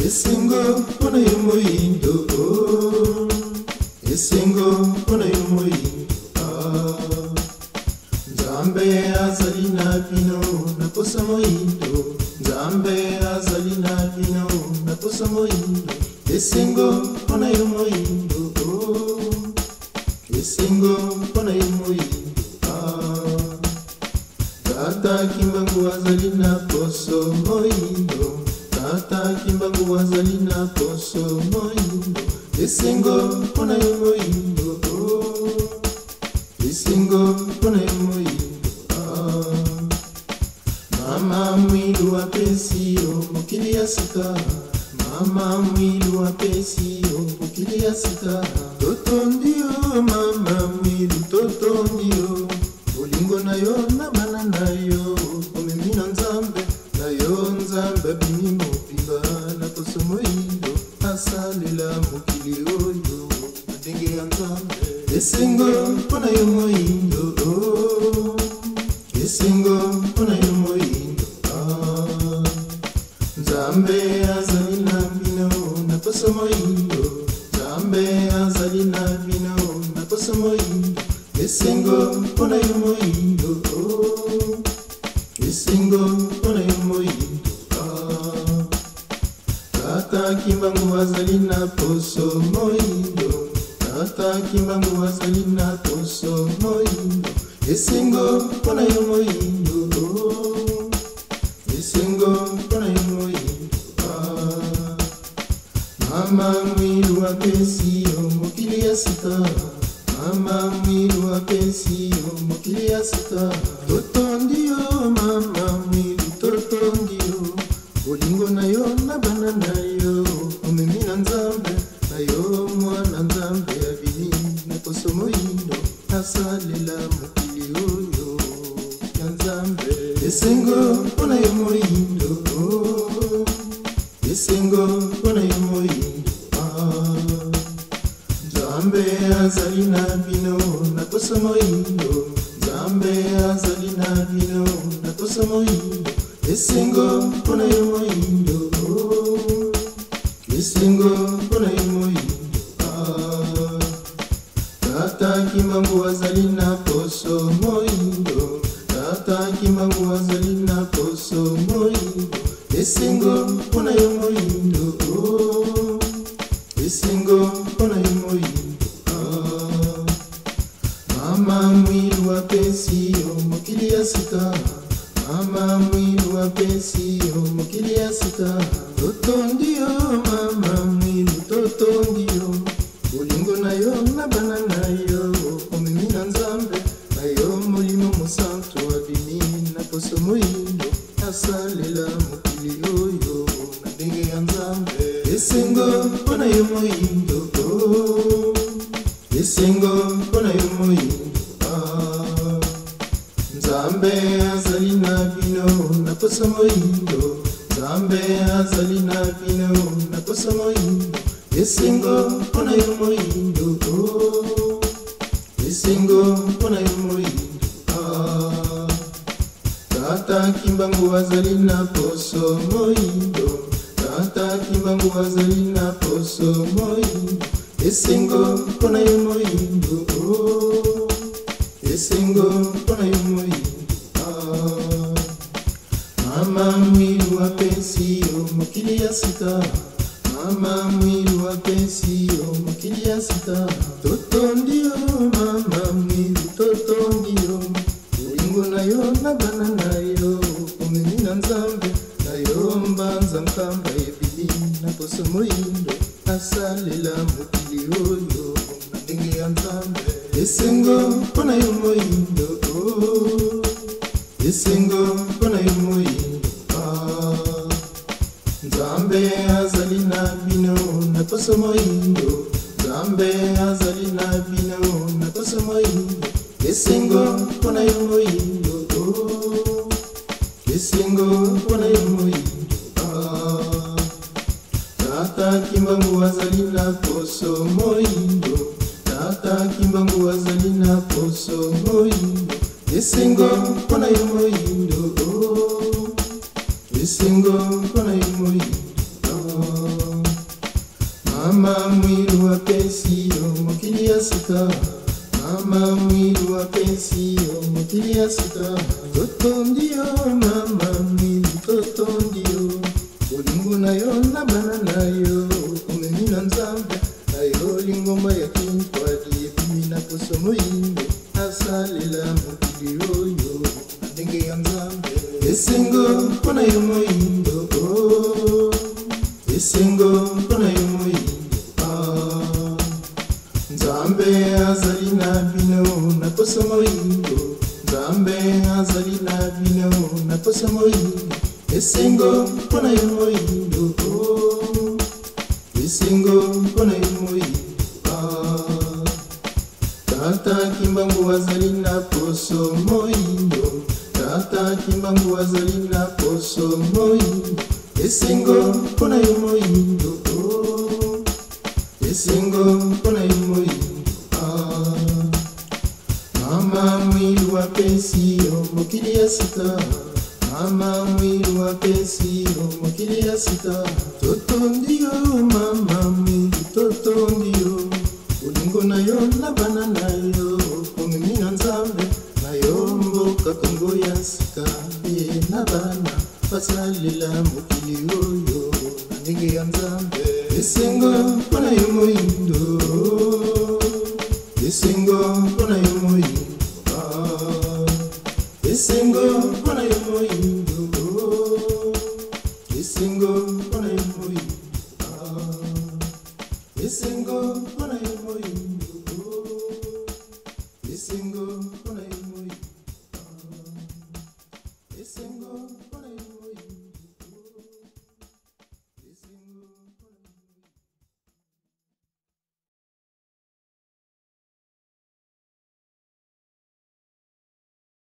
Esengo pona yo moindo, esengo pona yo moindo. Nzambe azali na bino nakosa moindo, Nzambe azali na bino nakosa moindo. Esengo pona yo moindo, esengo pona yo moindo. Tata kimbangu azali na poso moindo, Tata kimbangu azali na poso moindo. Esengo pona yo moindo, esengo pona yo moindo. Mama mwilu apesio mokili ya sika, Mama mwilu apesio mokili ya sika. Toto ndio mama mwilu, toto ndio bolingo na yo na bana na yo, omemi na Nzambe na yo, Nzambe bini mopimba na poso moindo, asalela mokili oyo na ndenge ya Nzambe. Esengo pona yo moindo, esengo pona yo moindo. Nzambe azali na bino na poso moindo, Nzambe azali na bino na poso moindo. Esengo pona yo moindo, esengo pona yo moindo. Tata kimbangu azali na poso moindo, Tata kimbangu azali na poso moindo. Esengo pona yo moindo, esengo pona yo moindo. Mama mwilu apesio mokili ya sika, Mama mwilu apesio mokili ya sika. Toto ndio mama mwilu, toto ndio bolingo na yo na bana na yo, omemi na Nzambe na yo, mwana Nzambe abini na poso moindo, asalela mokili oyo ya Nzambe. Esengo pona yo moindo, esengo pona yo moindo. Nzambe azali na bino na poso moindo, Nzambe azali na bino na poso moindo. Esengo pona yo moindo, esengo pona yo moindo. Tata kimbangu azali na poso moindo, Tata kimbangu azali na poso moindo. Esengo pona yo moindo, esengo pona yo moindo. Mama mwilu apesio mokili ya sika, Mama mwilu apesio mokili ya sika. Toto ndio mama mwilu, toto ndio bolingo na yo na bana na yo, omemi na Nzambe na yo, molimo mosantu abimi na poso moindo, asalela mokili oyo na ndenge ya Nzambe. Esengo pona yo moindo, esengo pona yo moindo. Nzambe azali na bino na poso moindo, Nzambe azali na bino na poso moindo. Esengo pona yo moindo, esengo pona yo moindo. Tata kimbangu azali na poso moindo, Tata kimbangu azali na poso moindo. Esengo pona yo moindo, esengo pona yo moindo. Mama mwilu apesio mokili ya sika, Mama mwilu apesio mokili ya sika. Toto ndio mama mwilu, toto ndio bolingo na yo na bana na yo, omemi na Nzambe na yo, mbanza nkamba ebili na poso moindo, asalela mokili oyo na ndenge ya Nzambe. Esengo pona yo moindo, esengo pona yo moindo. Nzambe azali na bino na poso moindo, Nzambe azali na bino na poso moindo. Esengo pona yo moindo, esengo pona yo moindo. Tata kimbangu azali na poso moindo, Tata kimbangu azali na poso moindo. Esengo pona yo moindo, esengo pona yo moindo. mama mwilu wa pensio mukili ya sika, mama mwilu wa pensio mukili ya sika. Toto ndio mama mwilu, toto ndio ulingo nayo na bana nayo umemina nzambe nayo lingoma ya kinkwadi kumina kusomo yimbe asalela mukili oyo ndenge ya nzambe esengo mpona yo moyindo esengo mpona yo moyindo nzambe azali na bino na posa moyindo nzambe azali na bino na posa moyindo esengo mpona yo moyindo esengo mpona yo moyindo tata kimbangu azali na poso moyindo tata kimbangu azali na poso moyindo esengo mpona yo moyindo esengo mpona yo moyindo mama mwilu wa pensio mokili ya sika, mama mwilu wa pensio mokili ya sika. Toto ndio mama mwilu, toto ndio ulingo nayo na bana nayo kumimina nzambe nayo mboka kongo ya sika ye na bana basalela mokili oyo na ndenge ya nzambe esengo mpona yo moyindo esengo mpona yo moyindo esengo mpona yo moyindo esengo mpona yo moyindo esengo mpona yo moyindo esengo mpona yo moyindo esengo mpona yo moyindo esengo